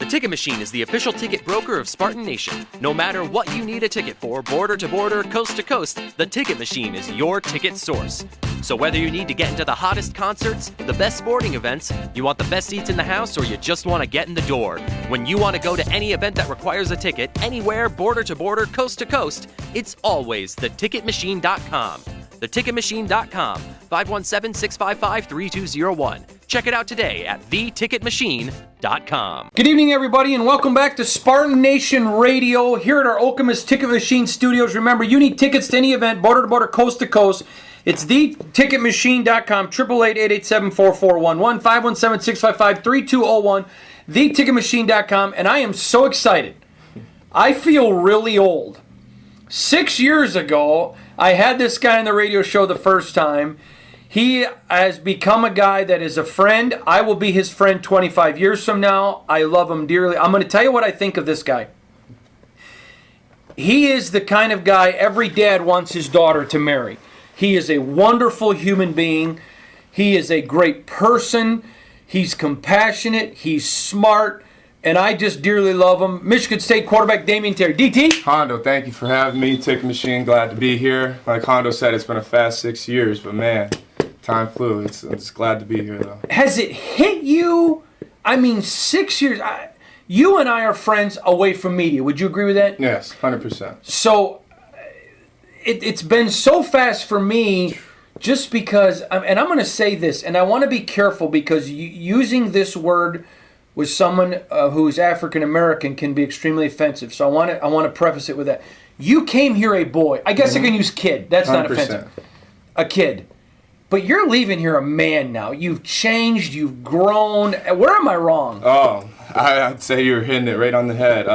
Ticket Machine is the official ticket broker of Spartan Nation. No matter what you need a ticket for, border to border, coast to coast, the Ticket Machine is your ticket source. So whether you need to get into the hottest concerts, the best sporting events, you want the best seats in the house, or you just want to get in the door, when you want to go to any event that requires a ticket, anywhere, border to border, coast to coast, it's always theticketmachine.com. Theticketmachine.com, 517-655-3201. Check it out today at theticketmachine.com. Good evening, everybody, and welcome back to Spartan Nation Radio here at our Okemos Ticket Machine studios. Remember, you need tickets to any event, border to border, coast to coast. It's theticketmachine.com, 888-887-4411, 517-655-3201, theticketmachine.com, and I am so excited. I feel really old. 6 years ago, I had this guy on the radio show the first time. He has become a guy that is a friend. I will be his friend 25 years from now. I love him dearly. I'm going to tell you what I think of this guy. He is the kind of guy every dad wants his daughter to marry. He is a wonderful human being. He is a great person. He's compassionate. He's smart. And I just dearly love him. Michigan State quarterback Damion Terry. DT? Hondo, thank you for having me. Ticket Machine, glad to be here. Like Hondo said, it's been a fast 6 years, but man, time flew. I'm just glad to be here, though. Has it hit you? I mean, 6 years. You and I are friends away from media. Would you agree with that? Yes, 100%. So it's been so fast for me just because, and I'm going to say this, and I want to be careful because using this word with someone who's African American can be extremely offensive. So I want to preface it with that. You came here a boy. I guess I can use kid. That's 100%. Not offensive. A kid. But you're leaving here a man now. You've changed. You've grown. Where am I wrong? Oh, I'd say you're hitting it right on the head.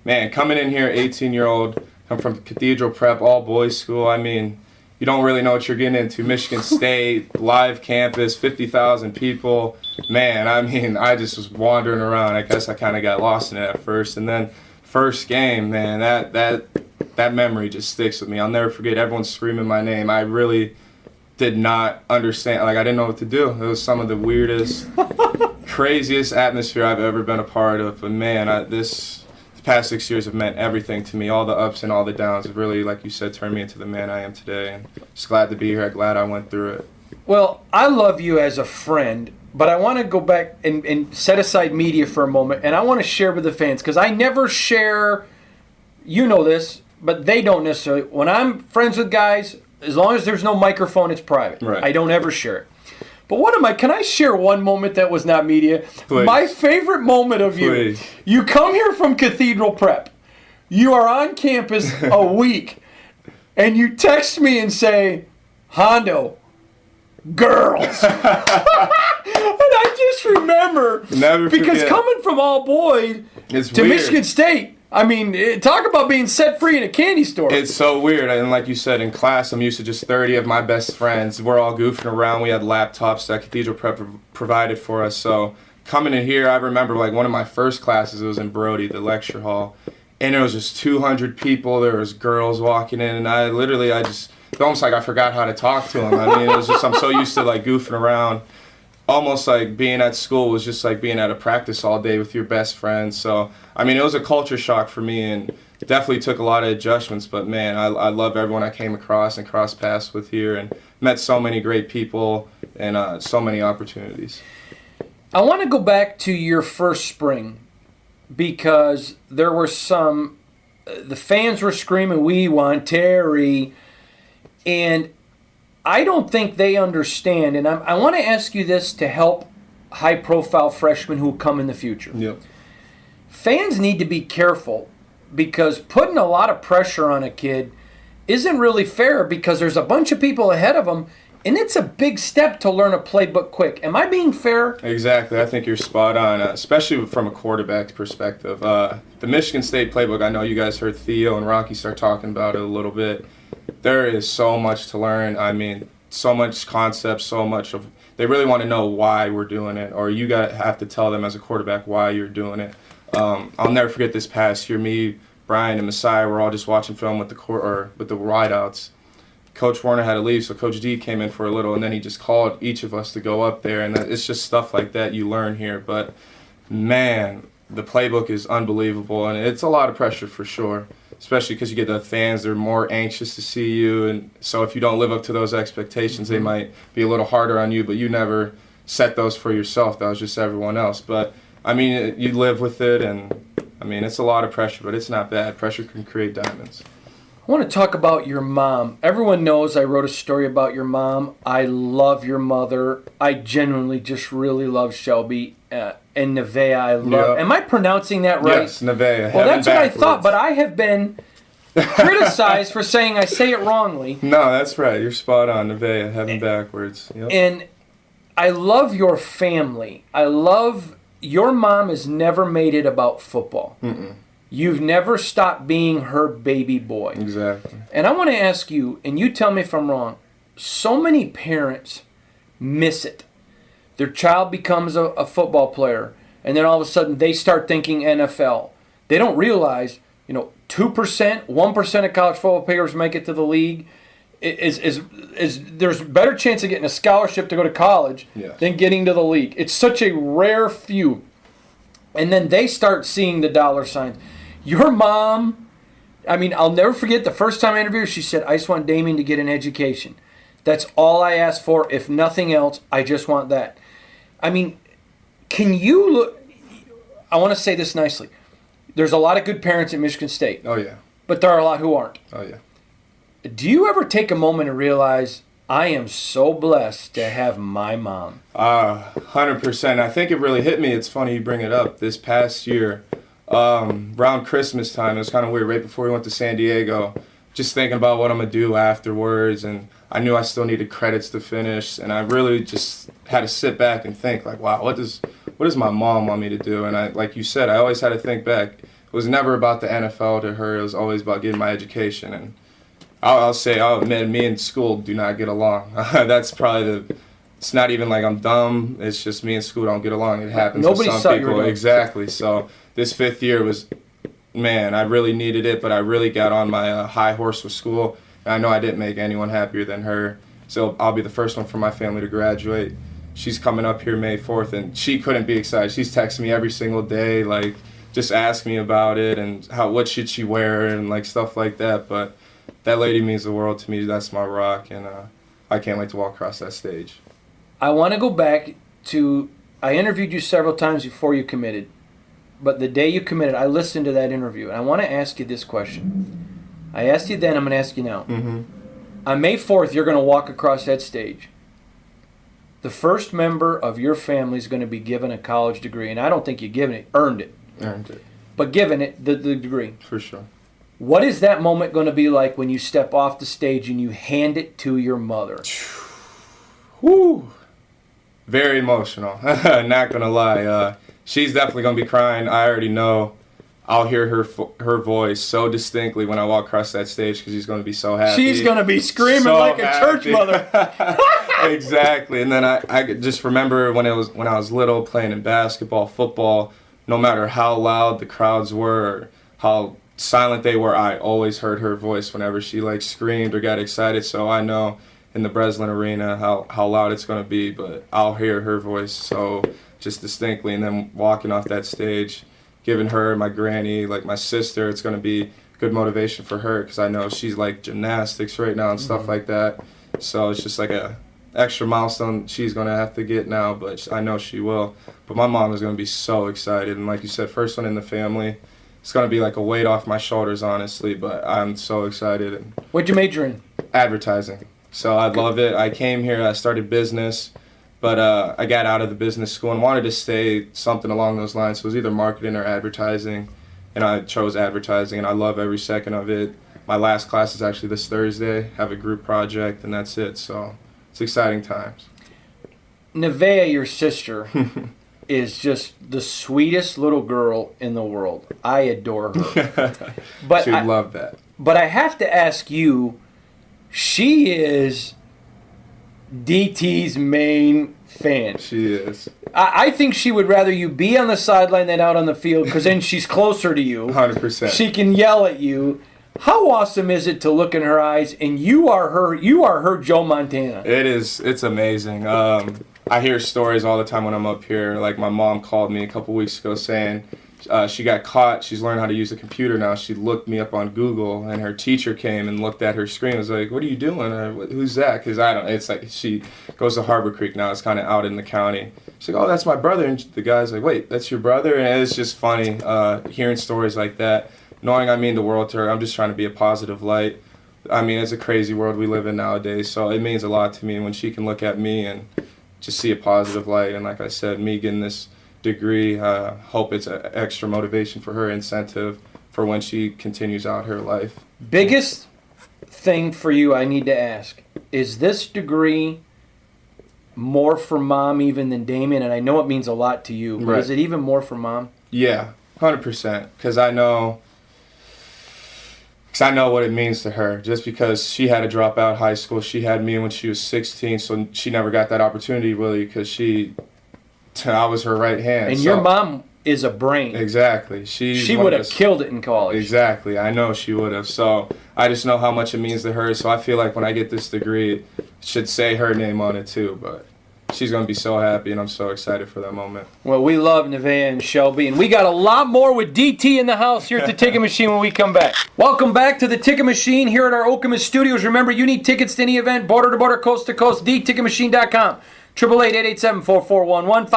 Man, coming in here, 18-year-old, I'm from Cathedral Prep, all boys school. I mean, you don't really know what you're getting into. Michigan State, live campus, 50,000 people. Man, I mean, I just was wandering around. I guess I kind of got lost in it at first. And then first game, man, that memory just sticks with me. I'll never forget everyone screaming my name. I really did not understand. Like, I didn't know what to do. It was some of the weirdest, craziest atmosphere I've ever been a part of. But, man, this past 6 years have meant everything to me. All the ups and all the downs have really, like you said, turned me into the man I am today. And just glad to be here. Glad I went through it. Well, I love you as a friend, but I want to go back and set aside media for a moment, and I want to share with the fans, because I never share, you know this, but they don't necessarily. When I'm friends with guys, as long as there's no microphone, it's private. Right. I don't ever share it. But can I share one moment that was not media? Please. My favorite moment of you. Please. You come here from Cathedral Prep. You are on campus a week, and you text me and say, Hondo, girls. And I just remember, Never because forget. Coming from all boys to weird. Michigan State, I mean, talk about being set free in a candy store. It's so weird. And like you said, in class, I'm used to just 30 of my best friends. We're all goofing around. We had laptops that Cathedral Prep provided for us. So coming in here, I remember like one of my first classes, it was in Brody, the lecture hall. And it was just 200 people. There was girls walking in. And it's almost like I forgot how to talk to them. I mean, it was just, I'm so used to like goofing around. Almost like being at school was just like being at a practice all day with your best friends. So, I mean, it was a culture shock for me and definitely took a lot of adjustments. But, man, I love everyone I came across and crossed paths with here and met so many great people and so many opportunities. I want to go back to your first spring because there were the fans were screaming, "We want Terry," and I don't think they understand, and I want to ask you this to help high-profile freshmen who come in the future. Yep. Fans need to be careful because putting a lot of pressure on a kid isn't really fair because there's a bunch of people ahead of them, and it's a big step to learn a playbook quick. Am I being fair? Exactly. I think you're spot on, especially from a quarterback perspective. The Michigan State playbook, I know you guys heard Theo and Rocky start talking about it a little bit. There is so much to learn. I mean, so much concept, so much of. They really want to know why we're doing it, or you have to tell them as a quarterback why you're doing it. I'll never forget this past year. Me, Brian, and Messiah were all just watching film with the wideouts. Coach Warner had to leave, so Coach D came in for a little, and then he just called each of us to go up there, and it's just stuff like that you learn here. But man, the playbook is unbelievable, and it's a lot of pressure for sure, especially because you get the fans. They're more anxious to see you, and so if you don't live up to those expectations, they might be a little harder on you, but you never set those for yourself. That was just everyone else. But, I mean, you live with it, and, I mean, it's a lot of pressure, but it's not bad. Pressure can create diamonds. I want to talk about your mom. Everyone knows I wrote a story about your mom. I love your mother. I genuinely just really love Shelby. And Nevaeh, I love. Am I pronouncing that right? Yes, Nevaeh. Well, that's what I thought, but I have been criticized for saying I say it wrongly. No, that's right. You're spot on, Nevaeh, heaven backwards. Yep. And I love your family. I love your mom has never made it about football. Mm-mm. You've never stopped being her baby boy. Exactly. And I want to ask you, and you tell me if I'm wrong, so many parents miss it. Their child becomes a football player, and then all of a sudden they start thinking NFL. They don't realize, 2%, 1% of college football players make it to the league. There's a better chance of getting a scholarship to go to college than getting to the league. It's such a rare few. And then they start seeing the dollar signs. Your mom, I mean, I'll never forget the first time I interviewed her, she said, I just want Damion to get an education. That's all I ask for. If nothing else, I just want that. I mean, can you look, I want to say this nicely. There's a lot of good parents at Michigan State. Oh, yeah. But there are a lot who aren't. Oh, yeah. Do you ever take a moment and realize, I am so blessed to have my mom? 100%. I think it really hit me. It's funny you bring it up. This past year, around Christmas time, it was kind of weird, right before we went to San Diego, just thinking about what I'm going to do afterwards, and I knew I still needed credits to finish, and I really just had to sit back and think, like, wow, what does my mom want me to do? And I, like you said, I always had to think back. It was never about the NFL to her. It was always about getting my education. And I'll admit, me and school do not get along. That's probably it's not even like I'm dumb. It's just me and school don't get along. It happens to some people. Exactly. So this 5th year was, man, I really needed it, but I really got on my high horse with school. And I know I didn't make anyone happier than her. So I'll be the first one from my family to graduate. She's coming up here May 4th, and she couldn't be excited. She's texting me every single day, like, just asking me about it and what should she wear and, like, stuff like that. But that lady means the world to me. That's my rock, and I can't wait to walk across that stage. I want to go back to, I interviewed you several times before you committed, but the day you committed, I listened to that interview, and I want to ask you this question. I asked you then, I'm going to ask you now. Mm-hmm. On May 4th, you're going to walk across that stage. The first member of your family is going to be given a college degree, and I don't think you've given it, earned it. Earned it. But given it the degree. For sure. What is that moment going to be like when you step off the stage and you hand it to your mother? Woo! Very emotional. Not going to lie. She's definitely going to be crying. I already know. I'll hear her voice so distinctly when I walk across that stage because she's going to be so happy. She's going to be screaming so like a church mother. Exactly. And then I just remember when I was little playing in basketball, football, no matter how loud the crowds were, how silent they were, I always heard her voice whenever she like screamed or got excited. So I know in the Breslin Arena how loud it's going to be, but I'll hear her voice so just distinctly. And then walking off that stage, giving her, my granny, like my sister, it's going to be good motivation for her because I know she's like gymnastics right now and stuff like that. So it's just like a extra milestone she's going to have to get now, but I know she will. But my mom is going to be so excited. And like you said, first one in the family. It's going to be like a weight off my shoulders, honestly, but I'm so excited. And what'd you major in? Advertising. So I love it. I came here, I started business. But I got out of the business school and wanted to stay something along those lines. So it was either marketing or advertising, and I chose advertising, and I love every second of it. My last class is actually this Thursday. Have a group project, and that's it. So it's exciting times. Nevaeh, your sister, is just the sweetest little girl in the world. I adore her. But She'd love that. But I have to ask you, she is DT's main fan. She is. I think she would rather you be on the sideline than out on the field because then she's closer to you. 100%. She can yell at you. How awesome is it to look in her eyes and you are her Joe Montana? It is. It's amazing. I hear stories all the time when I'm up here. Like my mom called me a couple weeks ago saying she got caught. She's learned how to use a computer now. She looked me up on Google, and her teacher came and looked at her screen. Was like, "What are you doing? Who's that?" Because I don't. It's like she goes to Harbor Creek now. It's kind of out in the county. She's like, "Oh, that's my brother." And the guy's like, "Wait, that's your brother?" And it's just funny hearing stories like that. Knowing I mean the world to her. I'm just trying to be a positive light. I mean, it's a crazy world we live in nowadays, so it means a lot to me when she can look at me and just see a positive light. And like I said, me getting this degree, hope it's an extra motivation for her, incentive for when she continues out her life. Biggest thing for you I need to ask, is this degree more for Mom even than Damion? And I know it means a lot to you, but Right. Is it even more for Mom? Yeah, 100%, because I know what it means to her. Just because she had to drop out of high school, she had me when she was 16, so she never got that opportunity really because I was her right hand. And your mom is a brain. Exactly. She would have killed it in college. Exactly. I know she would have. So I just know how much it means to her. So I feel like when I get this degree, it should say her name on it too. But she's going to be so happy, and I'm so excited for that moment. Well, we love Nevaeh and Shelby, and we got a lot more with DT in the house here at the Ticket Machine when we come back. Welcome back to the Ticket Machine here at our Okemos studios. Remember, you need tickets to any event, border to border, coast to coast, theticketmachine.com. 888-887-4411,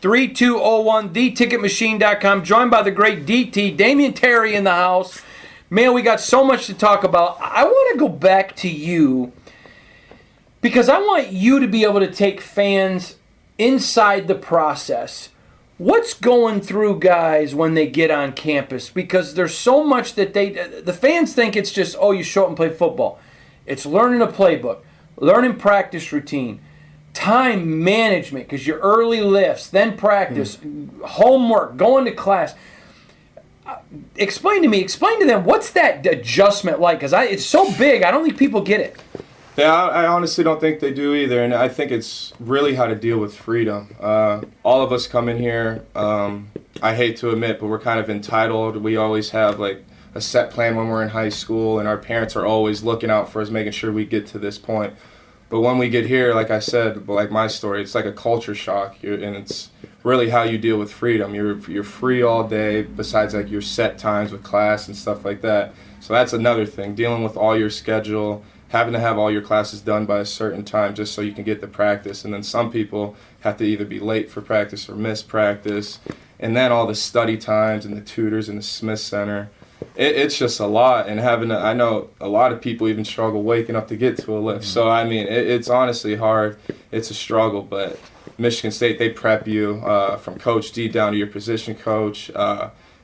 517-655-3201, theticketmachine.com. Joined by the great DT, Damion Terry in the house. Man, we got so much to talk about. I want to go back to you, because I want you to be able to take fans inside the process. What's going through guys when they get on campus? Because there's so much that the fans think it's just, oh, you show up and play football. It's learning a playbook, learning practice routine, time management, because your early lifts, then practice, homework, going to class. Explain to them, what's that adjustment like? Because it's so big, I don't think people get it. Yeah, I honestly don't think they do either, and I think it's really how to deal with freedom. All of us come in here, I hate to admit, but we're kind of entitled. We always have like a set plan when we're in high school, and our parents are always looking out for us, making sure we get to this point. But when we get here, like I said, like my story, it's like a culture shock, and it's really how you deal with freedom. You're free all day, besides like your set times with class and stuff like that. So that's another thing, dealing with all your schedule, having to have all your classes done by a certain time just so you can get the practice. And then some people have to either be late for practice or miss practice. And then all the study times and the tutors in the Smith Center. It's just a lot. And I know a lot of people even struggle waking up to get to a lift. So, I mean, it's honestly hard. It's a struggle. But Michigan State, they prep you from Coach D down to your position coach,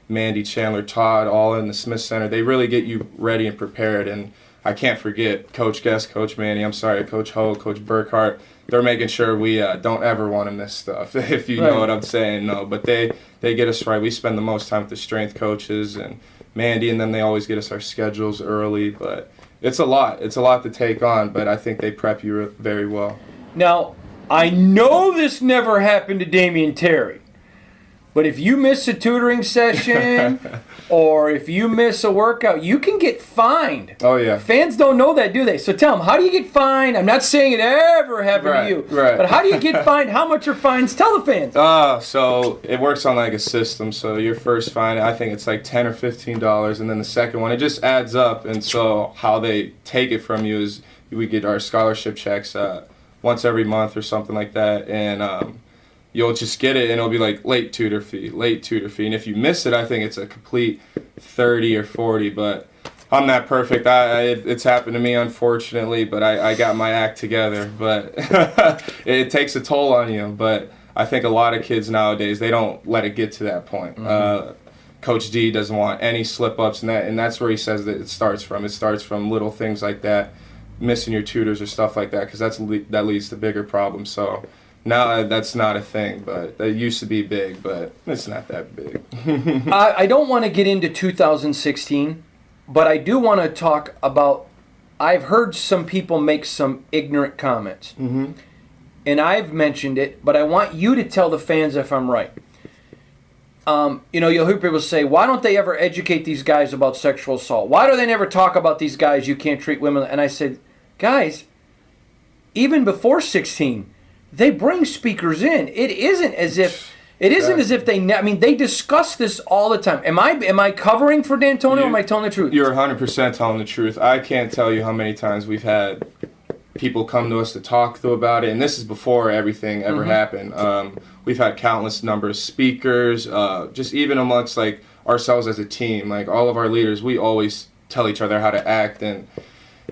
Mandy, Chandler, Todd, all in the Smith Center. They really get you ready and prepared. And I can't forget Coach Guest, Coach Manny, Coach Ho, Coach Burkhart. They're making sure we don't ever want to miss stuff, if you know what I'm saying. No, but they get us right. We spend the most time with the strength coaches and Mandy, and then they always get us our schedules early. But it's a lot. It's a lot to take on, but I think they prep you very well. Now, I know this never happened to Damion Terry, but if you miss a tutoring session or if you miss a workout, you can get fined. Oh, yeah. Fans don't know that, do they? So tell them, how do you get fined? I'm not saying it ever happened to you, but how do you get fined? How much are fines? Tell the fans. So it works on like a system. So your first fine, I think it's like $10 or $15, and then the second one, it just adds up. And so how they take it from you is we get our scholarship checks once every month or something like that, and you'll just get it, and it'll be like late tutor fee. And if you miss it, I think it's a complete 30 or 40, but I'm not perfect. It's happened to me, unfortunately, but I got my act together. But it takes a toll on you, but I think a lot of kids nowadays, they don't let it get to that point. Coach D doesn't want any slip-ups, and that's where he says that it starts from. It starts from little things like that, missing your tutors or stuff like that, because that leads to bigger problems. So now that's not a thing, but that used to be big, but it's not that big. I don't want to get into 2016, but I do want to talk about, I've heard some people make some ignorant comments. And I've mentioned it, but I want you to tell the fans if I'm right. You'll hear people say, why don't they ever educate these guys about sexual assault? Why do they never talk about these guys, you can't treat women? And I said, guys, even before 16, they bring speakers in. It isn't as if It isn't as if they discuss this all the time. Am I covering for Dantonio or am I telling the truth? You're 100% telling the truth. I can't tell you how many times we've had people come to us to talk to about it, and this is before everything ever happened. We've had countless number of speakers, just even amongst like ourselves as a team, like all of our leaders, we always tell each other how to act, and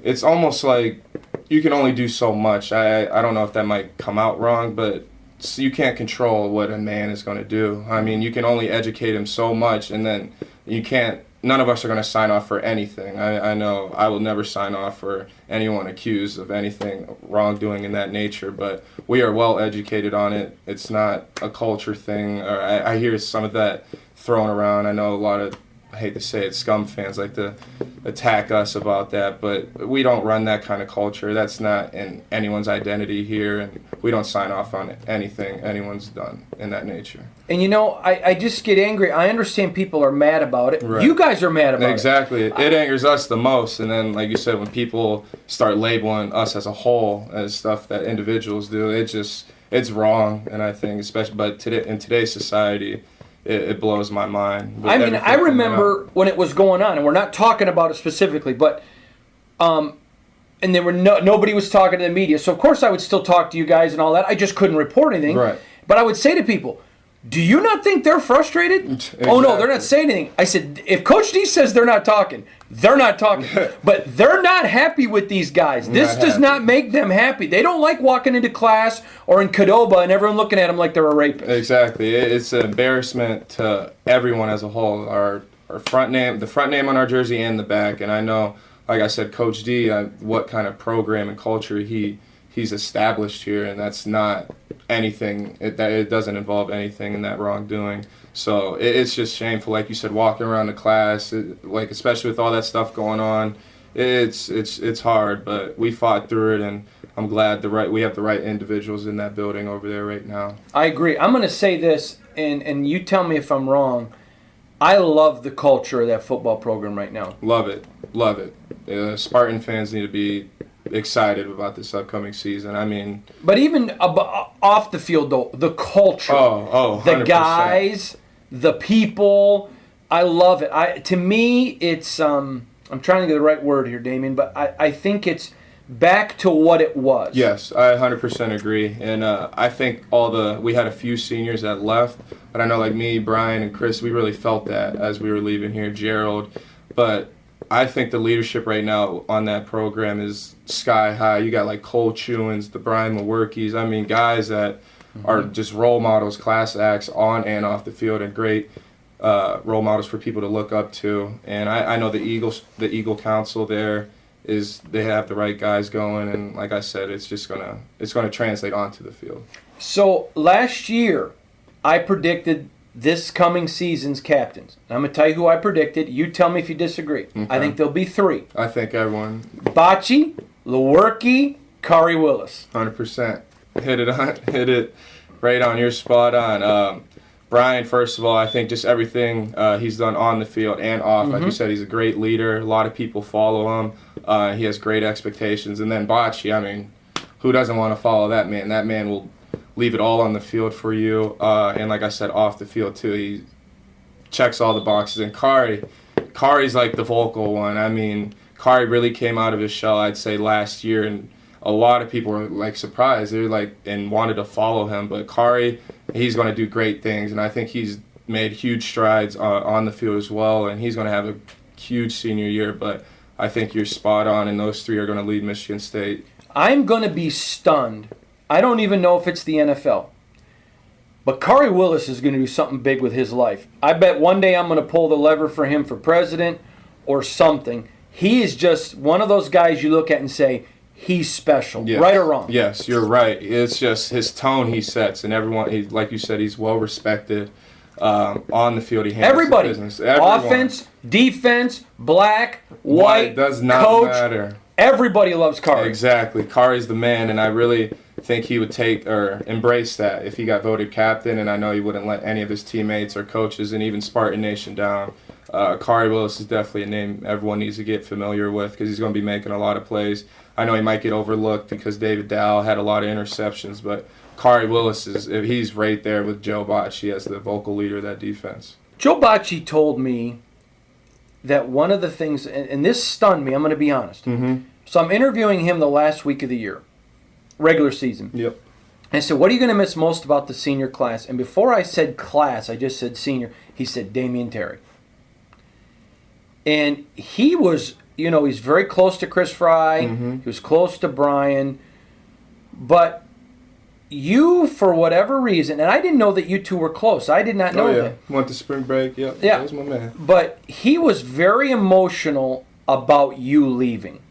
it's almost like you can only do so much. I don't know if that might come out wrong, but you can't control what a man is going to do. I mean, you can only educate him so much, and then you can't. None of us are going to sign off for anything. I know I will never sign off for anyone accused of anything wrongdoing in that nature, but we are well educated on it. It's not a culture thing. Or I hear some of that thrown around. I know a lot of, I hate to say it, scum fans like to attack us about that, but we don't run that kind of culture. That's not in anyone's identity here, and we don't sign off on anything anyone's done in that nature. And I just get angry. I understand people are mad about it. Right. You guys are mad about exactly. It angers us the most, and then, like you said, when people start labeling us as a whole as stuff that individuals do, it's wrong, and I think, especially, but in today's society, it blows my mind. I mean, I remember when it was going on, and we're not talking about it specifically, but and there were nobody was talking to the media, so of course I would still talk to you guys and all that. I just couldn't report anything. Right. But I would say to people, do you not think they're frustrated? Exactly. Oh, no, they're not saying anything. I said, if Coach D says they're not talking, they're not talking. But they're not happy with these guys. This does not make them happy. They don't like walking into class or in Qdoba and everyone looking at them like they're a rapist. Exactly. It's an embarrassment to everyone as a whole. Our front name, the front name on our jersey and the back. And I know, like I said, Coach D, what kind of program and culture he's established here, and that's not anything. It doesn't involve anything in that wrongdoing. So it's just shameful, like you said, walking around the class, like especially with all that stuff going on. It's hard, but we fought through it, and I'm glad we have the right individuals in that building over there right now. I agree. I'm going to say this, and you tell me if I'm wrong. I love the culture of that football program right now. Love it. Spartan fans need to be excited about this upcoming season. I mean, but even off the field, though, the culture, 100%. The guys, the people, I love it. To me, it's I'm trying to get the right word here, Damion, but I think it's back to what it was. Yes, I 100% agree, and I think we had a few seniors that left, but I know like me, Brian, and Chris, we really felt that as we were leaving here, Gerald, but I think the leadership right now on that program is sky high. You got like Cole Chewins, the Brian Mawerkis. I mean, guys that are just role models, class acts on and off the field, and great role models for people to look up to. And I know the Eagle Council there they have the right guys going, and like I said, it's gonna translate onto the field. So last year, I predicted this coming season's captains. And I'm going to tell you who I predicted. You tell me if you disagree. Okay. I think there'll be 3. I think everyone. Bocce, Lewerke, Kari Willis. 100%. Hit it right on. You're spot on. Brian, first of all, I think just everything he's done on the field and off. Like you said, he's a great leader. A lot of people follow him. He has great expectations. And then Bocce, I mean, who doesn't want to follow that man? That man will leave it all on the field for you, and like I said, off the field too. He checks all the boxes. And Kari's like the vocal one. I mean, Kari really came out of his shell, I'd say, last year, and a lot of people were like surprised. They were like and wanted to follow him. But Kari, he's going to do great things, and I think he's made huge strides on the field as well. And he's going to have a huge senior year. But I think you're spot on, and those 3 are going to lead Michigan State. I'm going to be stunned. I don't even know if it's the NFL. But Kari Willis is going to do something big with his life. I bet one day I'm going to pull the lever for him for president or something. He is just one of those guys you look at and say, he's special, yes. Right or wrong? Yes, you're right. It's just his tone he sets, and everyone, like you said, he's well respected on the field. He handles everybody, the business. Everyone. Offense, defense, black, white, does not coach, matter. Everybody loves Kari. Exactly. Kari's the man, and I really think he would take or embrace that if he got voted captain, and I know he wouldn't let any of his teammates or coaches and even Spartan Nation down. Kari Willis is definitely a name everyone needs to get familiar with because he's going to be making a lot of plays. I know he might get overlooked because David Dow had a lot of interceptions, but Kari Willis he's right there with Joe Bocci as the vocal leader of that defense. Joe Bocci told me that one of the things, and this stunned me, I'm going to be honest. Mm-hmm. So I'm interviewing him the last week of the year, regular season. Yep. And I said, what are you going to miss most about the senior class? And before I said class, I just said senior. He said Damion Terry. And he was, he's very close to Chris Fry. Mm-hmm. He was close to Brian. But you, for whatever reason, and I didn't know that you two were close. I did not know that. Went to spring break. Yep. Yeah. That was my man. But he was very emotional about you leaving.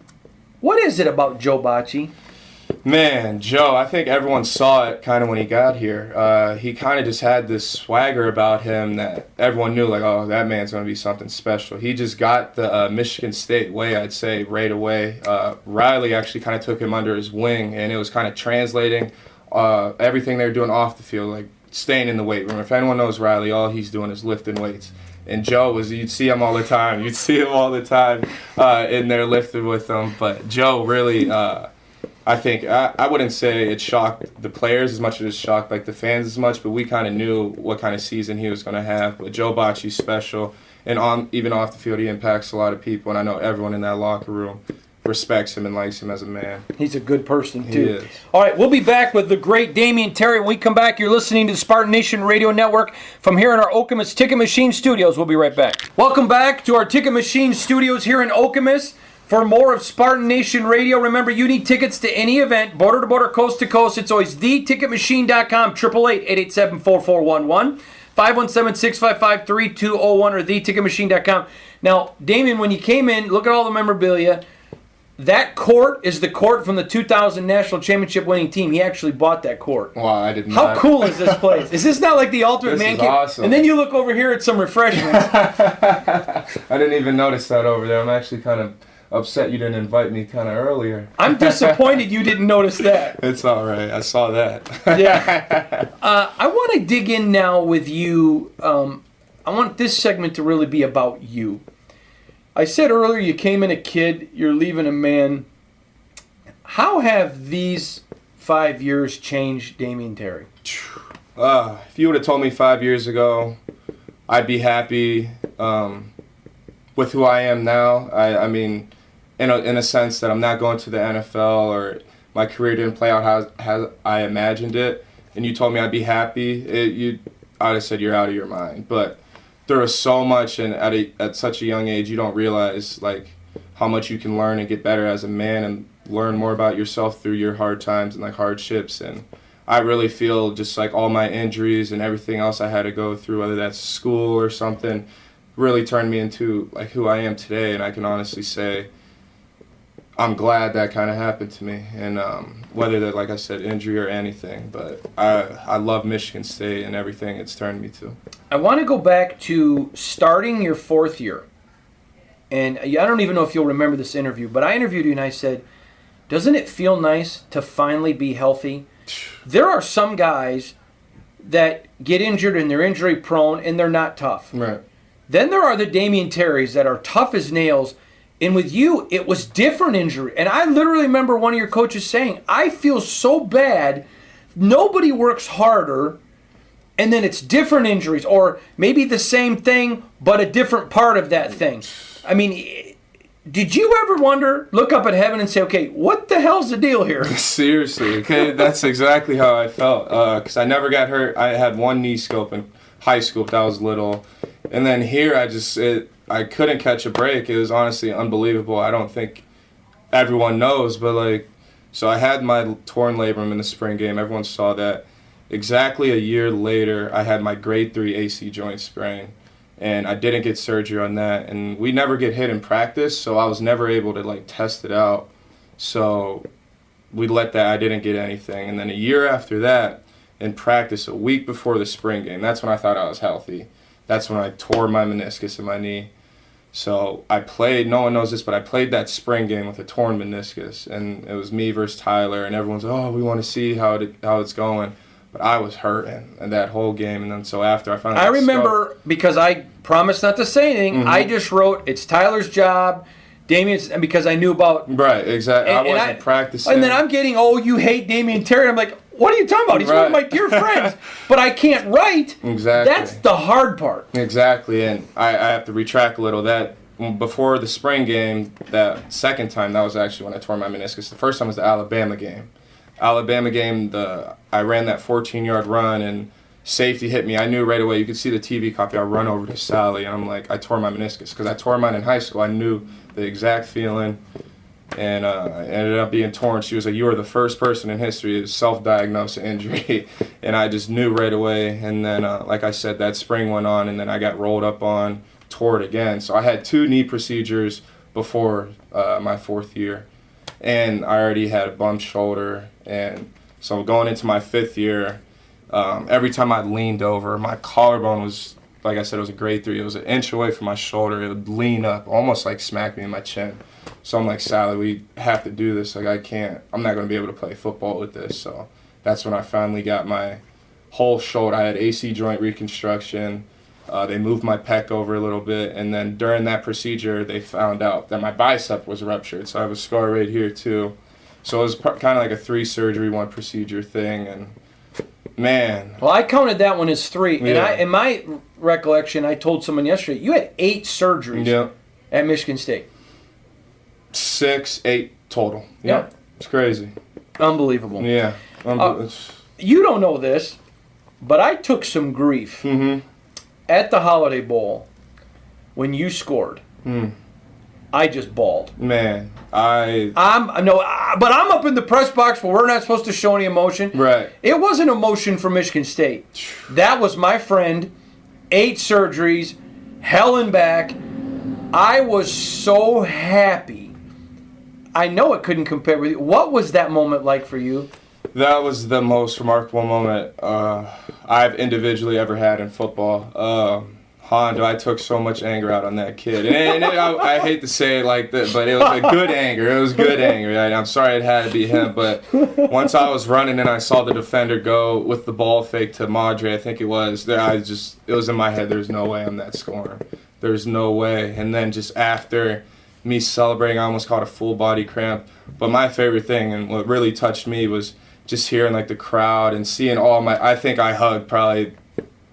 What is it about Joe Bocci? Man, Joe, I think everyone saw it kind of when he got here. He kind of just had this swagger about him that everyone knew, like, oh, that man's going to be something special. He just got the Michigan State way, I'd say, right away. Riley actually kind of took him under his wing, and it was kind of translating everything they were doing off the field, like staying in the weight room. If anyone knows Riley, all he's doing is lifting weights. And Joe you'd see him all the time. You'd see him all the time in there lifting with them. But Joe really... I think I wouldn't say it shocked the players as much as it shocked like the fans as much, but we kind of knew what kind of season he was going to have. But Joe Bocci's special, and even off the field, he impacts a lot of people, and I know everyone in that locker room respects him and likes him as a man. He's a good person, too. He is. All right, we'll be back with the great Damion Terry. When we come back, you're listening to the Spartan Nation Radio Network from here in our Okemos Ticket Machine studios. We'll be right back. Welcome back to our Ticket Machine studios here in Okemos. For more of Spartan Nation Radio, remember, you need tickets to any event, border to border, coast to coast. It's always theticketmachine.com, 888-887-4411, 517-655-3201, or theticketmachine.com. Now, Damion, when you came in, look at all the memorabilia. That court is the court from the 2000 National Championship winning team. He actually bought that court. Wow, I did not. How cool is this place? Is this not like the ultimate man cave? Awesome. And then you look over here at some refreshments. I didn't even notice that over there. I'm actually kind of upset you didn't invite me kind of earlier. I'm disappointed you didn't notice that. It's all right. I saw that. Yeah. I want to dig in now with you. I want this segment to really be about you. I said earlier you came in a kid, you're leaving a man. How have these 5 years changed Damion Terry? If you would have told me 5 years ago, I'd be happy with who I am now. I mean, in a sense that I'm not going to the NFL or my career didn't play out how I imagined it, and you told me I'd be happy, I'd have said you're out of your mind. But there was so much, and at such a young age, you don't realize like how much you can learn and get better as a man and learn more about yourself through your hard times and like hardships. And I really feel just like all my injuries and everything else I had to go through, whether that's school or something, really turned me into like who I am today. And I can honestly say I'm glad that kind of happened to me, and whether that, like I said, injury or anything, but I love Michigan State and everything it's turned me to. I want to go back to starting your fourth year, and I don't even know if you'll remember this interview, but I interviewed you and I said, doesn't it feel nice to finally be healthy? There are some guys that get injured and they're injury prone and they're not tough. Right. Then there are the Damion Terrys that are tough as nails. And with you, it was different injury. And I literally remember one of your coaches saying, I feel so bad, nobody works harder, and then it's different injuries. Or maybe the same thing, but a different part of that thing. I mean, did you ever look up at heaven and say, okay, what the hell's the deal here? Seriously, okay, that's exactly how I felt. Because I never got hurt. I had one knee scope in high school when I was little. And then here, I couldn't catch a break. It was honestly unbelievable. I don't think everyone knows, but so I had my torn labrum in the spring game. Everyone saw that. Exactly a year later, I had my grade 3 AC joint sprain, and I didn't get surgery on that. And we never get hit in practice, so I was never able to test it out. So we let that. I didn't get anything. And then a year after that, in practice, a week before the spring game, that's when I thought I was healthy. That's when I tore my meniscus in my knee. So I played, no one knows this, but I played that spring game with a torn meniscus, and it was me versus Tyler, and everyone's, oh, we want to see how it's going. But I was hurting in that whole game, and then so after I finally got remember, because I promised not to say anything, I just wrote, it's Tyler's job, Damion's, and because I knew about... Right, exactly. I wasn't practicing. And then I'm getting, you hate Damion Terry. I'm like, what are you talking about? He's one of my dear friends, but I can't write. Exactly. That's the hard part. Exactly, and I have to retract a little. That before the spring game, that second time, that was actually when I tore my meniscus. The first time was the Alabama game. I ran that 14-yard run, and safety hit me. I knew right away. You could see the TV copy. I run over to Sally, and I'm like, I tore my meniscus because I tore mine in high school. I knew the exact feeling, and I ended up being torn. She was like, you are the first person in history to self-diagnose an injury, and I just knew right away. And then, like I said, that spring went on, and then I got rolled up on, tore it again. So I had 2 knee procedures before my 4th year, and I already had a bumped shoulder. And so going into my 5th year, every time I leaned over, my collarbone was, like I said, it was a grade 3. It was an inch away from my shoulder. It would lean up, almost like smack me in my chin. So I'm like, Sally, we have to do this. Like, I'm not going to be able to play football with this. So that's when I finally got my whole shoulder. I had AC joint reconstruction. They moved my pec over a little bit. And then during that procedure, they found out that my bicep was ruptured. So I have a scar right here, too. So it was kind of like a 3 surgery, 1 procedure thing. And man. Well, I counted that one as 3. Yeah. And in my recollection, I told someone yesterday, you had 8 surgeries at Michigan State. 6, 8 total. Yep. It's crazy. Unbelievable. Yeah. You don't know this, but I took some grief at the Holiday Bowl when you scored. I just bawled. Man, but I'm up in the press box where we're not supposed to show any emotion. Right. It wasn't emotion for Michigan State. That was my friend, 8 surgeries, hell and back. I was so happy. I know it couldn't compare with you. What was that moment like for you? That was the most remarkable moment I've individually ever had in football. Hondo, I took so much anger out on that kid. I hate to say it like that, but it was a good anger. It was good anger. I'm sorry it had to be him, but once I was running and I saw the defender go with the ball fake to Madre, I think it was, it was in my head, there's no way I'm that scoring. There's no way. And then just after me celebrating, I almost caught a full body cramp. But my favorite thing and what really touched me was just hearing like the crowd and seeing I think I hugged probably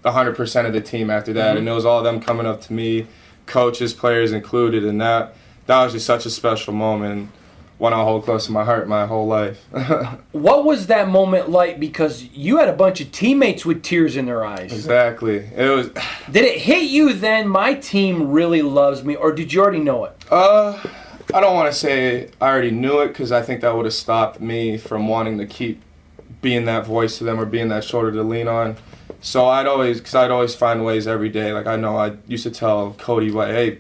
100% of the team after that. And it was all them coming up to me, coaches, players included, and that was just such a special moment and one I'll hold close to my heart my whole life. What was that moment like? Because you had a bunch of teammates with tears in their eyes. Exactly. It was. Did it hit you then, my team really loves me, or did you already know it? I don't want to say I already knew it, because I think that would have stopped me from wanting to keep being that voice to them or being that shoulder to lean on. So I'd always find ways every day. Like, I know I used to tell Cody, like, hey,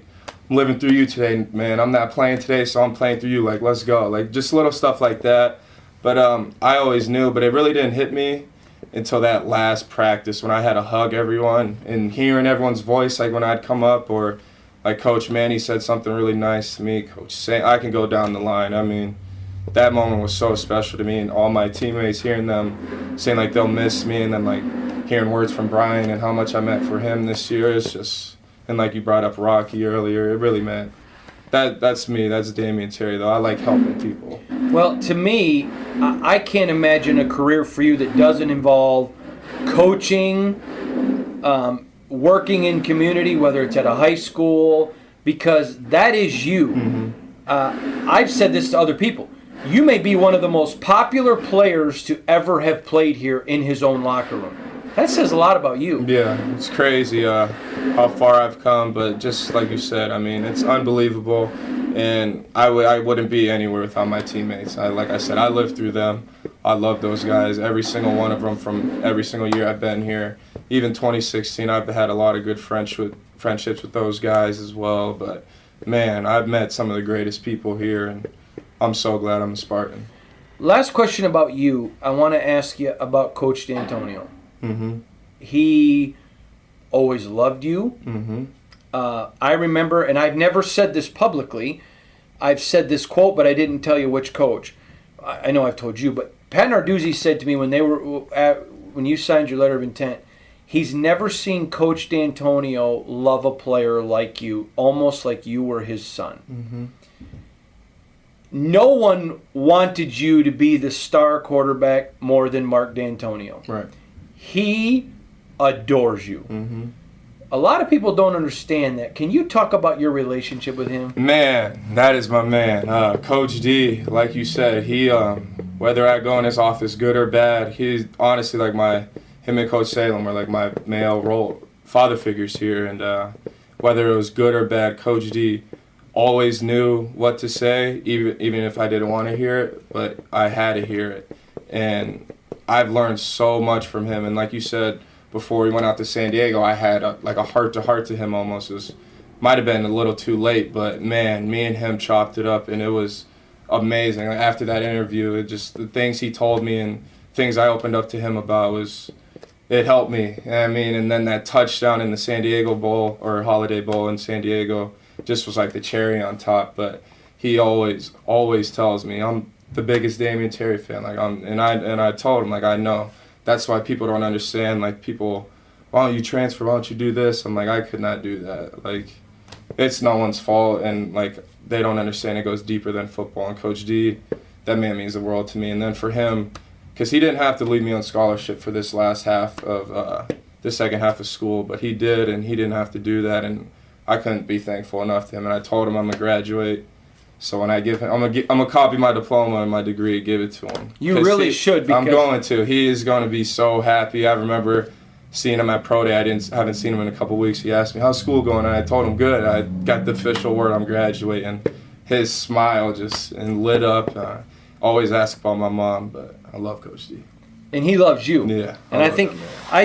I'm living through you today, man. I'm not playing today, so I'm playing through you. Like, let's go. Like, just little stuff like that. But I always knew, but it really didn't hit me until that last practice when I had to hug everyone and hearing everyone's voice, like when I'd come up, or like Coach Manny said something really nice to me. Coach Saint, I can go down the line. I mean, that moment was so special to me, and all my teammates, hearing them saying like they'll miss me, and then like hearing words from Brian and how much I meant for him this year. It's just, and like you brought up Rocky earlier, it really meant. That's me. That's Damion Terry, though. I like helping people. Well, to me, I can't imagine a career for you that doesn't involve coaching, working in community, whether it's at a high school, because that is you. I've said this to other people. You may be one of the most popular players to ever have played here in his own locker room. That says a lot about you. Yeah, it's crazy how far I've come, but just like you said, I mean, it's unbelievable, and I wouldn't be anywhere without my teammates. Like I said, I lived through them. I love those guys, every single one of them from every single year I've been here. Even 2016, I've had a lot of good friendships with those guys as well, but man, I've met some of the greatest people here, and I'm so glad I'm a Spartan. Last question about you. I want to ask you about Coach Dantonio. He always loved you. I remember, and I've never said this publicly, I've said this quote, but I didn't tell you which coach. I know I've told you, but Pat Narduzzi said to me when you signed your letter of intent, he's never seen Coach Dantonio love a player like you, almost like you were his son. no one wanted you to be the star quarterback more than Mark Dantonio. Right. He adores you. Mm-hmm. A lot of people don't understand that. Can you talk about your relationship with him? Man, that is my man. Coach D, like you said, he, whether I go in his office good or bad, he's honestly like him and Coach Salem are like my male role father figures here. And whether it was good or bad, Coach D always knew what to say, even if I didn't want to hear it, but I had to hear it. And I've learned so much from him. And like you said, before we went out to San Diego, I had a heart-to-heart to him almost. It might have been a little too late, but man, me and him chopped it up, and it was amazing. After that interview, it just the things he told me and things I opened up to him about it helped me. I mean, and then that touchdown in the San Diego Bowl or Holiday Bowl in San Diego just was like the cherry on top. But he always tells me I'm the biggest Damion Terry fan. I told him I know. That's why people don't understand. Like people, why don't you transfer? Why don't you do this? I'm like, I could not do that. Like, it's no one's fault, and like they don't understand. It goes deeper than football. And Coach D, that man means the world to me. And then for him, because he didn't have to leave me on scholarship for this last half of the second half of school, but he did, and he didn't have to do that. And I couldn't be thankful enough to him. And I told him I'm gonna graduate. So when I give him, I'm gonna copy my diploma and my degree and give it to him. You really should. Because I'm going to. He is going to be so happy. I remember seeing him at Pro Day. I haven't seen him in a couple weeks. He asked me, "How's school going?" And I told him, "Good." I got the official word I'm graduating. His smile just lit up. Always ask about my mom, but I love Coach D. And he loves you. Yeah. And I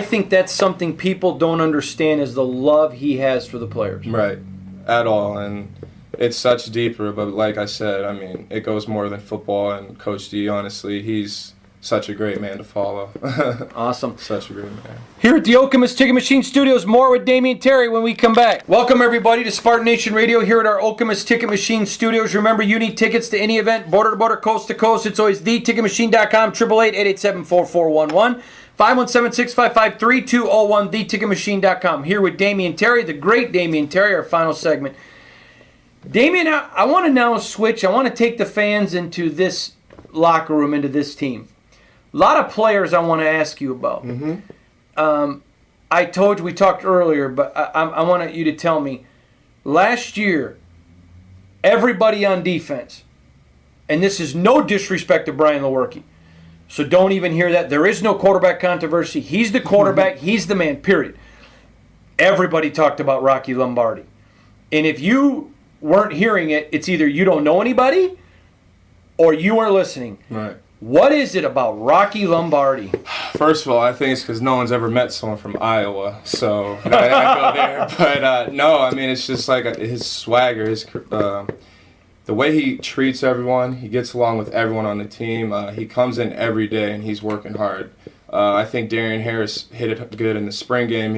think that's something people don't understand is the love he has for the players. Right. At all. And it's such deeper, but like I said, I mean, it goes more than football. And Coach D, honestly, he's such a great man to follow. Awesome. Such a great man. Here at the Okemos Ticket Machine Studios, more with Damion Terry when we come back. Welcome, everybody, to Spartan Nation Radio here at our Okemos Ticket Machine Studios. Remember, you need tickets to any event, border to border, coast to coast. It's always theticketmachine.com, 888-887-4411, 517-655-3201, theticketmachine.com. Here with Damion Terry, the great Damion Terry, our final segment. Damion, I want to now switch. I want to take the fans into this locker room, into this team. A lot of players I want to ask you about. Mm-hmm. I told you, we talked earlier, but I want you to tell me. Last year, everybody on defense, and this is no disrespect to Brian Lewerke, so don't even hear that. There is no quarterback controversy. He's the quarterback. He's the man, period. Everybody talked about Rocky Lombardi. And if you weren't hearing it, it's either you don't know anybody or you weren't listening. Right. What is it about Rocky Lombardi? First of all, I think it's because no one's ever met someone from Iowa, so I go there. But no, I mean, it's just like his swagger, the way he treats everyone. He gets along with everyone on the team. He comes in every day and he's working hard. I think Darian Harris hit it good in the spring game.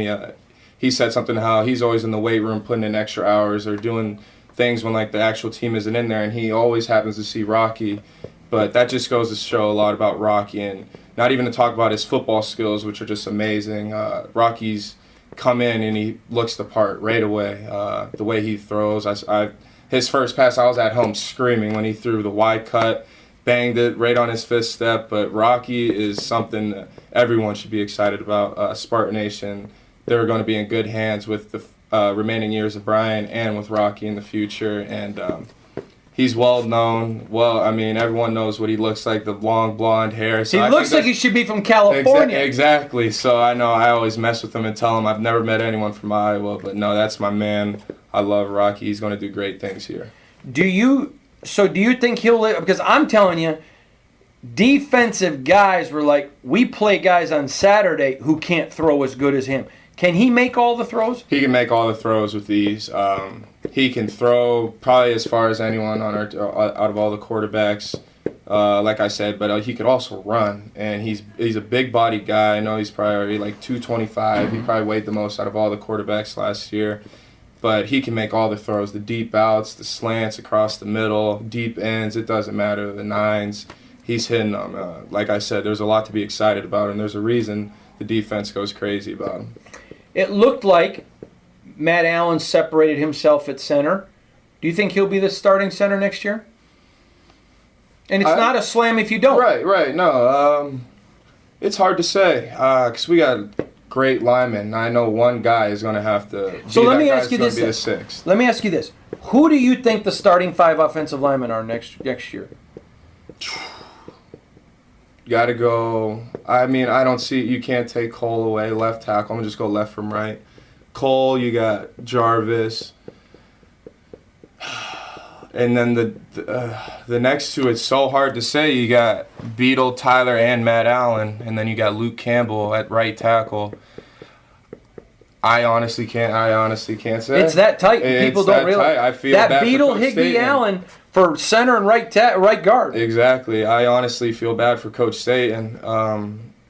He said something how he's always in the weight room putting in extra hours or doing things when like the actual team isn't in there, and he always happens to see Rocky. But that just goes to show a lot about Rocky, and not even to talk about his football skills, which are just amazing. Rocky's come in and he looks the part right away. The way he throws, his first pass, I was at home screaming when he threw the wide cut, banged it right on his fifth step. But Rocky is something that everyone should be excited about. Spartan Nation, they're going to be in good hands with the remaining years of Brian and with Rocky in the future. And he's well known. Well, I mean, everyone knows what he looks like, the long blonde hair. So he looks like he should be from California. Exactly. So I know I always mess with him and tell him I've never met anyone from Iowa. But no, that's my man. I love Rocky. He's going to do great things here. Do you think he'll live? Because I'm telling you, defensive guys were like, we play guys on Saturday who can't throw as good as him. Can he make all the throws? He can make all the throws with ease. He can throw probably as far as anyone on out of all the quarterbacks, like I said. But he could also run, and he's a big-bodied guy. I know he's probably like 225. He probably weighed the most out of all the quarterbacks last year. But he can make all the throws, the deep outs, the slants across the middle, deep ends. It doesn't matter, the nines. He's hitting them. Like I said, there's a lot to be excited about, and there's a reason the defense goes crazy about him. It looked like Matt Allen separated himself at center. Do you think he'll be the starting center next year? And it's not a slam if you don't. Right. No, it's hard to say because we got great linemen. I know one guy is going to have to. So let me ask you this. this. Let me ask you this: who do you think the starting 5 offensive linemen are next year? Got to go. I mean, I don't see. You can't take Cole away, left tackle. I'm gonna just go left from right. Cole, you got Jarvis. And then the next two, it's so hard to say. You got Beadle, Tyler, and Matt Allen, and then you got Luke Campbell at right tackle. I honestly can't say. It's that tight. People don't realize. I feel that bad Beadle, for Coach Higbee, Staten. Allen for center and right guard. Exactly. I honestly feel bad for Coach Staten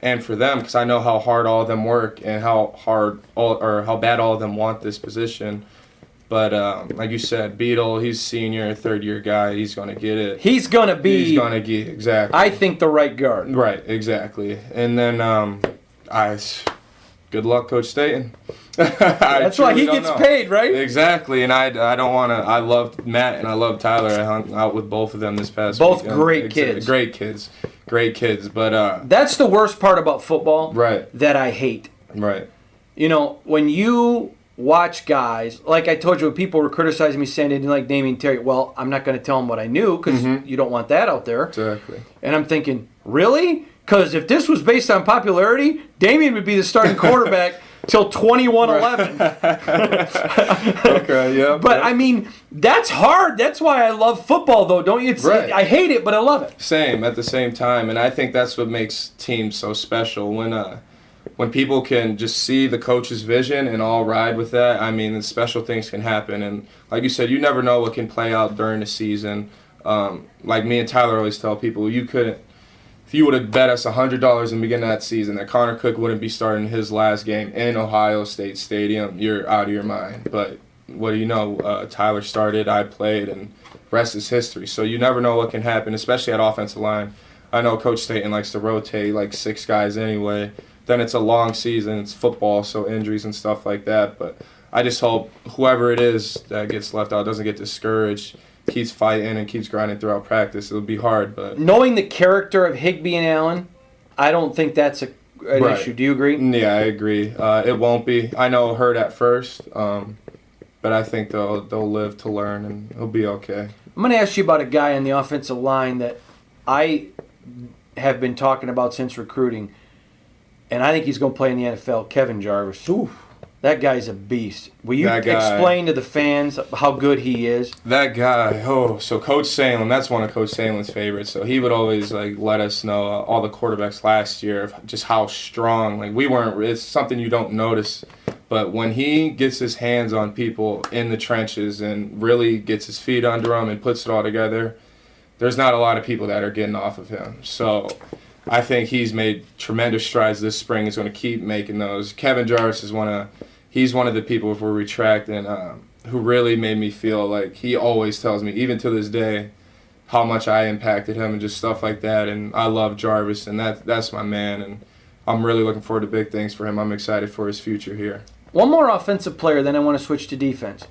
and for them because I know how hard all of them work and how bad all of them want this position. But like you said, Beadle, he's senior, third-year guy. He's going to get it. He's going to get exactly. I think the right guard. Right, exactly. And then good luck, Coach Staten. That's why he gets paid, right? Exactly. And I don't want to. I loved Matt and I loved Tyler. I hung out with both of them this past week. Both great kids. Great kids. But that's the worst part about football. Right. That I hate. Right. You know, when you watch guys, like I told you, when people were criticizing me saying they didn't like Damion Terry, well, I'm not going to tell them what I knew because you don't want that out there. Exactly. And I'm thinking, really? Because if this was based on popularity, Damion would be the starting quarterback till 21-11. Okay, yeah. But, I mean, that's hard. That's why I love football, though, don't you? I hate it, but I love it. Same, at the same time. And I think that's what makes teams so special. When people can just see the coach's vision and all ride with that, I mean, special things can happen. And like you said, you never know what can play out during the season. Like me and Tyler always tell people, if you would have bet us $100 in the beginning of that season that Connor Cook wouldn't be starting his last game in Ohio State Stadium, you're out of your mind. But what do you know? Tyler started, I played, and rest is history. So you never know what can happen, especially at offensive line. I know Coach Staten likes to rotate like 6 guys anyway. Then it's a long season. It's football, so injuries and stuff like that. But I just hope whoever it is that gets left out doesn't get discouraged, keeps fighting and keeps grinding throughout practice. It'll be hard, but knowing the character of Higbee and Allen, I don't think that's an issue. Do you agree? Yeah, I agree. It won't be. I know it hurt at first, but I think they'll live to learn and it'll be okay. I'm going to ask you about a guy on the offensive line that I have been talking about since recruiting, and I think he's going to play in the NFL, Kevin Jarvis. Ooh. That guy's a beast. Will you explain to the fans how good he is? That guy, so Coach Salem, that's one of Coach Salem's favorites. So he would always let us know all the quarterbacks last year of just how strong. We weren't. It's something you don't notice, but when he gets his hands on people in the trenches and really gets his feet under them and puts it all together, there's not a lot of people that are getting off of him. So I think he's made tremendous strides this spring. He's going to keep making those. Kevin Jarvis is he's one of the people, if we're retracting, who really made me feel like he always tells me, even to this day, how much I impacted him and just stuff like that. And I love Jarvis, and that's my man. And I'm really looking forward to big things for him. I'm excited for his future here. One more offensive player, then I want to switch to defense.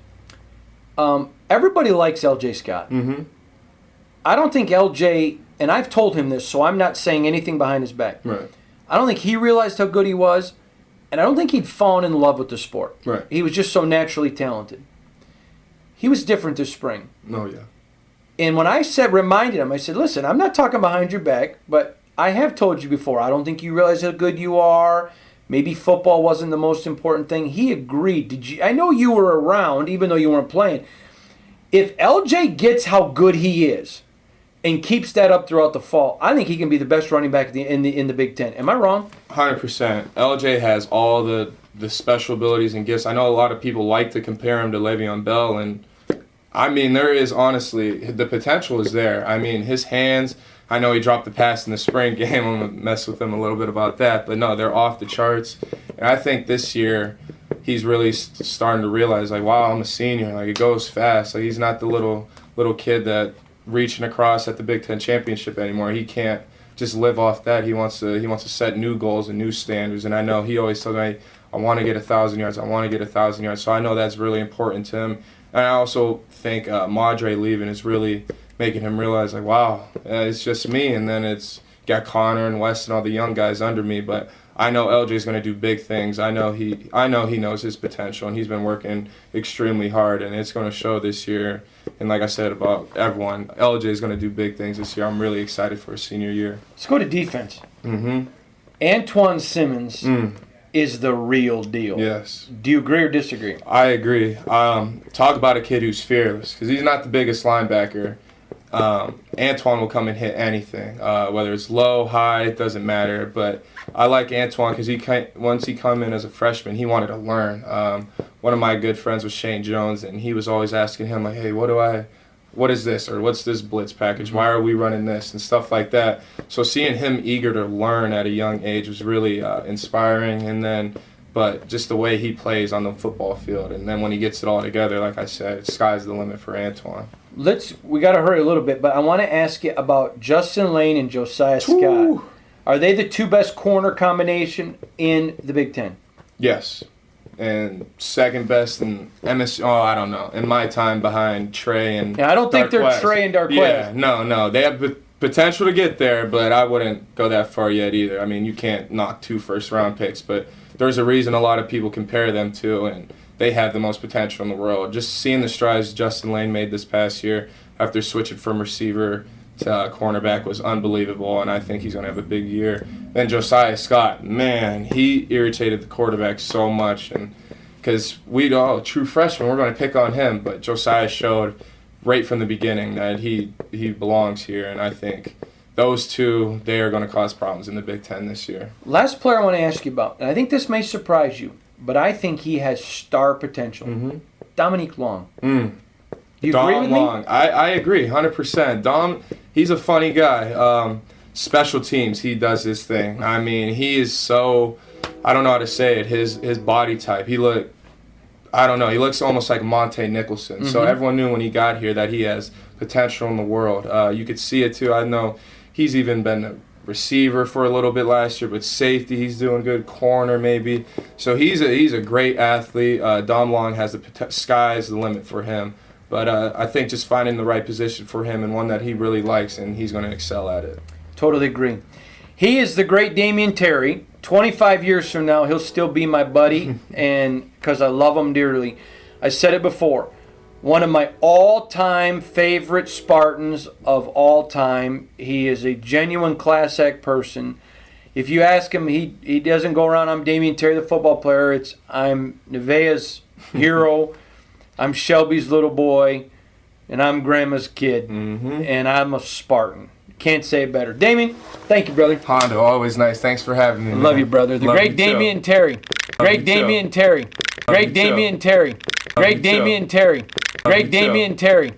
Everybody likes L.J. Scott. Mm-hmm. I don't think L.J., and I've told him this, so I'm not saying anything behind his back. Right. I don't think he realized how good he was. And I don't think he'd fallen in love with the sport. Right. He was just so naturally talented. He was different this spring. Oh, yeah. And when I reminded him, I said, listen, I'm not talking behind your back, but I have told you before, I don't think you realize how good you are. Maybe football wasn't the most important thing. He agreed. I know you were around, even though you weren't playing. If LJ gets how good he is and keeps that up throughout the fall, I think he can be the best running back in the Big Ten. Am I wrong? 100%. LJ has all the special abilities and gifts. I know a lot of people like to compare him to Le'Veon Bell, and I mean, there is honestly, the potential is there. I mean, his hands, I know he dropped the pass in the spring game. I'm going to mess with him a little bit about that, but no, they're off the charts. And I think this year he's really starting to realize, wow, I'm a senior. It goes fast. He's not the little kid that reaching across at the Big Ten championship anymore. He can't just live off that. He wants to set new goals and new standards. And I know he always tells me, I want to get 1,000 yards. I want to get 1,000 yards. So I know that's really important to him. And I also think Madre leaving is really making him realize, like, wow, it's just me. And then it's got Connor and Wes and all the young guys under me. But I know LJ's going to do big things. I know he knows his potential, and he's been working extremely hard, and it's going to show this year. And like I said about everyone, LJ is going to do big things this year. I'm really excited for his senior year. Let's go to defense. Mm-hmm. Antoine Simmons is the real deal. Yes. Do you agree or disagree? I agree. Talk about a kid who's fearless, because he's not the biggest linebacker. Antoine will come and hit anything, whether it's low, high, it doesn't matter. But I like Antoine because once he come in as a freshman, he wanted to learn. One of my good friends was Shane Jones, and he was always asking him, like, hey, what is this, or what's this blitz package? Why are we running this, and stuff like that. So seeing him eager to learn at a young age was really inspiring. But just the way he plays on the football field, and then when he gets it all together, like I said, sky's the limit for Antoine. We got to hurry a little bit, but I want to ask you about Justin Lane and Josiah Scott. Are they the two best corner combination in the Big Ten? Yes. And second best in MSU. Oh, I don't know. In my time, behind Trey and I don't think they're Darquez. Trey and Darquez. Yeah, no. They have potential to get there, but I wouldn't go that far yet either. I mean, you can't knock 2 first-round picks, but there's a reason a lot of people compare them to, and they have the most potential in the world. Just seeing the strides Justin Lane made this past year after switching from receiver to cornerback was unbelievable, and I think he's going to have a big year. Then Josiah Scott, man, he irritated the quarterback so much, and because true freshman, we're going to pick on him, but Josiah showed right from the beginning that he belongs here, and I think those two, they are going to cause problems in the Big Ten this year. Last player I want to ask you about, and I think this may surprise you, but I think he has star potential. Dominique Long. Do you agree with me? I agree, 100%. Dom, he's a funny guy. Special teams, he does his thing. I mean, he is so, I don't know how to say it, his body type. He looks almost like Monte Nicholson. So everyone knew when he got here that he has potential in the world. You could see it too. I know he's even been a receiver for a little bit last year, but safety, he's doing good. Corner, maybe. So he's a great athlete. Dom Long has sky's the limit for him. But I think just finding the right position for him and one that he really likes, and he's going to excel at it. Totally agree. He is the great Damion Terry. 25 years from now, he'll still be my buddy, and because I love him dearly. I said it before. One of my all-time favorite Spartans of all time. He is a genuine class act person. If you ask him, he doesn't go around, I'm Damion Terry, the football player. I'm Nevaeh's hero. I'm Shelby's little boy. And I'm Grandma's kid. And I'm a Spartan. Can't say it better. Damion, thank you, brother. Hondo, always nice. Thanks for having me. I love you, brother. The great Damion Terry. Great Damion Terry. Great Damion Terry. Great Damion Terry. Great Damion Terry.